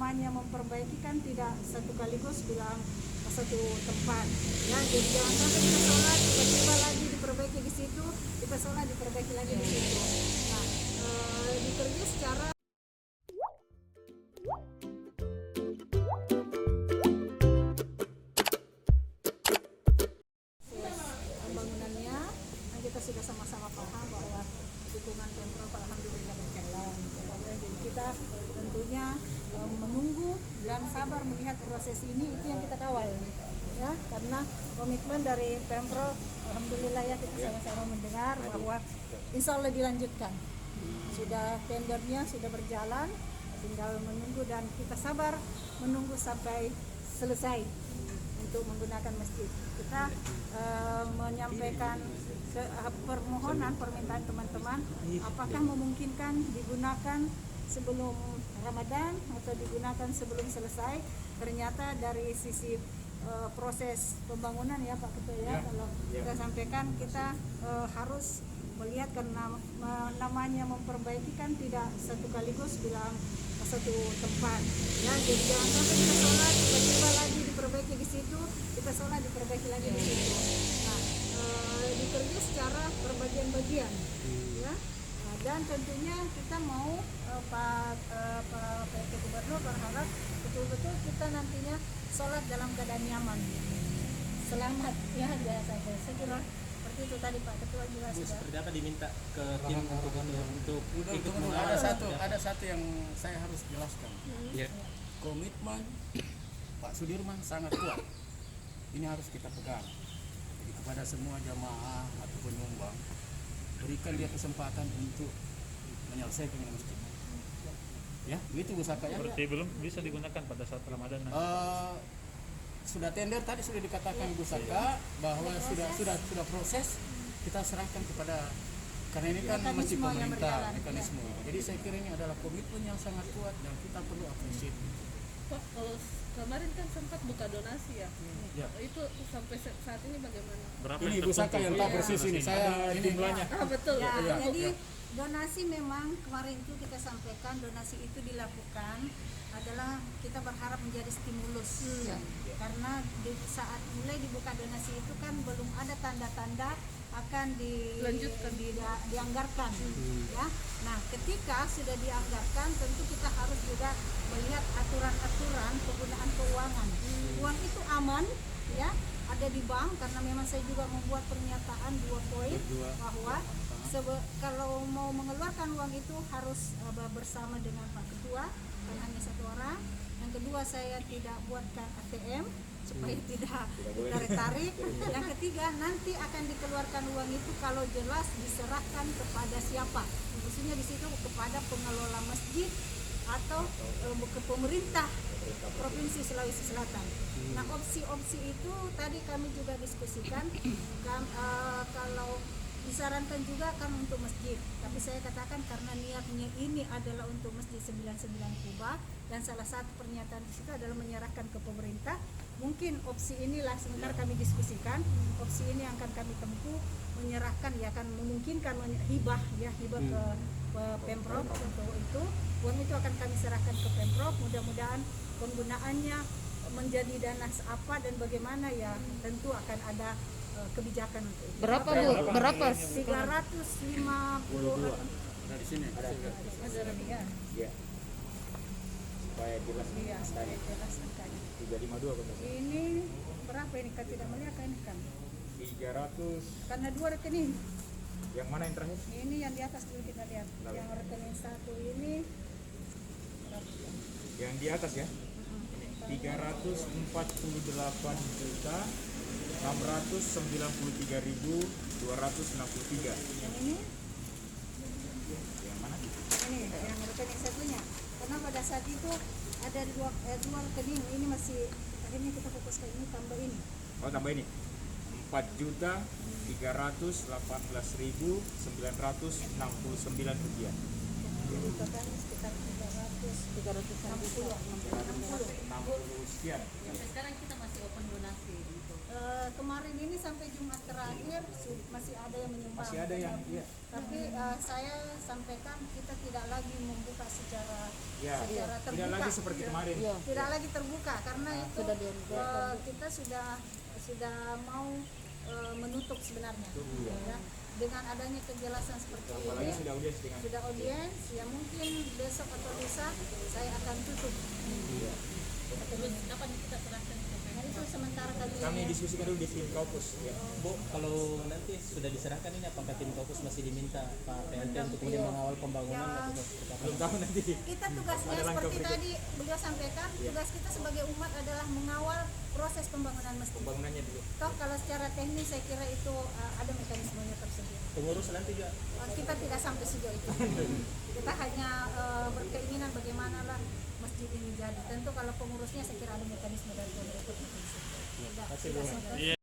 namanya memperbaiki kan tidak satu kaligus bilang satu tempat ya, jadi jangan sampai kita sholat tiba-tiba lagi diperbaiki di situ, kita sholat diperbaiki lagi di situ. Nah, dikerja secara pembangunannya, nah kita sudah sama-sama paham bahwa dukungan Pemprov alhamdulillah berjalan. Jadi kita tentunya menunggu dan sabar melihat proses ini, itu yang kita kawal ya, karena komitmen dari Pemprov alhamdulillah ya, kita sama-sama mendengar bahwa insya Allah dilanjutkan. Sudah tendernya sudah berjalan, tinggal menunggu dan kita sabar menunggu sampai selesai untuk menggunakan masjid. Kita menyampaikan permohonan, permintaan teman-teman, apakah memungkinkan digunakan sebelum Ramadan atau digunakan sebelum selesai. Ternyata dari sisi proses pembangunan ya Pak Ketua ya, kalau kita sampaikan kita harus melihat, karena namanya memperbaiki kan tidak satu kaligus bilang satu tempat ya, jadi jangan sampai kita sholat tiba-tiba lagi diperbaiki di situ, kita sholat diperbaiki lagi di situ. Nah, dikerja secara berbagian-bagian ya. Nah, dan tentunya kita mau Pak Gubernur berharap betul-betul kita nantinya sholat dalam keadaan nyaman, selamat ya, sampai saya kira seperti itu tadi Pak Ketua jelas. Seperti apa diminta ke tim untuk ikut ada satu yang saya harus jelaskan. Ya. Komitmen Pak Sudirman sangat kuat. Ini harus kita pegang. Jadi kepada semua jamaah atau penyumbang, berikan dia kesempatan untuk menyelesaikan masjid. Ya, begitu Bu Saka ya. Berarti belum bisa digunakan pada saat Ramadan. Sudah tender tadi sudah dikatakan Bu Saka bahwa sudah proses, kita serahkan kepada, karena ini kan masih pemerintah mekanisme. Jadi saya kira ini adalah komitmen yang sangat kuat dan kita perlu apresiasi. Pak, kalau kemarin kan sempat buka donasi ya. Ya. Itu sampai saat ini bagaimana? Berapa Ini Bu Saka yang tahu persis ini. Saya ini jumlahnya. Betul. Ya, Ya. jadi donasi memang kemarin itu kita sampaikan, donasi itu dilakukan adalah kita berharap menjadi stimulus ya. Karena di saat mulai dibuka donasi itu kan belum ada tanda-tanda akan dianggarkan ya. Nah, ketika sudah dianggarkan tentu kita harus juga melihat aturan-aturan penggunaan keuangan. Uang itu aman ya, ada di bank, karena memang saya juga membuat pernyataan 2 poin bahwa kalau mau mengeluarkan uang itu harus bersama dengan Pak Ketua, kan hanya satu orang. Yang kedua, saya tidak buatkan ATM supaya tidak ditarik-tarik. Yang ketiga, nanti akan dikeluarkan uang itu kalau jelas diserahkan kepada siapa, khususnya di situ kepada pengelola masjid atau ke pemerintah Provinsi Sulawesi Selatan. Nah, opsi-opsi itu tadi kami juga diskusikan, kalau disarankan juga kan untuk masjid, tapi saya katakan karena niatnya ini adalah untuk masjid 99 Kuba dan salah satu pernyataan di situ adalah menyerahkan ke pemerintah, mungkin opsi inilah sebentar kami diskusikan, opsi ini akan kami tempuh, menyerahkan ya, akan memungkinkan hibah ke Pemprov untuk itu. Uang itu akan kami serahkan ke Pemprov, mudah-mudahan penggunaannya menjadi dana apa dan bagaimana ya, tentu akan ada kebijakan untuk itu. Berapa Bu? Berapa? 350 dari sini. ada ya. Ya. Supaya jelas Iya, supaya jelas angkanya. 352 kan. Ini berapa ini kan tidak melihat kan ini kan? 300. Karena 2 rekening. Yang mana yang terakhir? Ini yang di atas dulu kita lihat. Yang rekening 1 ini Yang di atas ya. 304.693.263. yang ini Yang mana? ini yang rekening satunya, karena pada saat itu ada dua rekening, ini masih akhirnya kita fokus ke ini, tambah ini. Oh, tambah ini. 4.318.969 rupiah. Jadi totalnya sekitar 300 360. 60 sekian. Sampai sekarang kita masih open donasi gitu. Kemarin ini sampai Jumat terakhir masih ada yang menyumbang. Masih ada yang iya. Tapi saya sampaikan kita tidak lagi membuka secara Ya, secara terbuka. tidak lagi seperti kemarin. Tidak lagi terbuka karena itu kita sudah mau menutup sebenarnya. Ya. Dengan adanya kejelasan seperti Apalagi ini, sudah audiens dengan sudah audiens, ya mungkin besok atau lusa saya akan tutup. Terus kapan kita serahkan ke Nah itu sementara kali kami ini. diskusikan dulu di tim Kaupus ya. Bu, kalau nanti sudah diserahkan ini apakah tim Kampus masih diminta Pak PLT untuk kemudian mengawal pembangunan Ya. atau seperti apa? Belum tahu nanti. Kita tugasnya Ada langkah seperti berikut. tadi beliau sampaikan, tugas kita sebagai umat adalah mengawal proses pembangunan masjid. Pembangunannya dulu. Toh kalau secara teknis saya kira itu ada mekanismenya tersedia. Pengurus nanti juga Kita tidak sampai sejauh itu. Kita hanya berkeinginan bagaimana lah masjid ini jadi. Tentu kalau pengurusnya saya kira ada mekanisme dari pemerintah. Tidak, tidak sampai.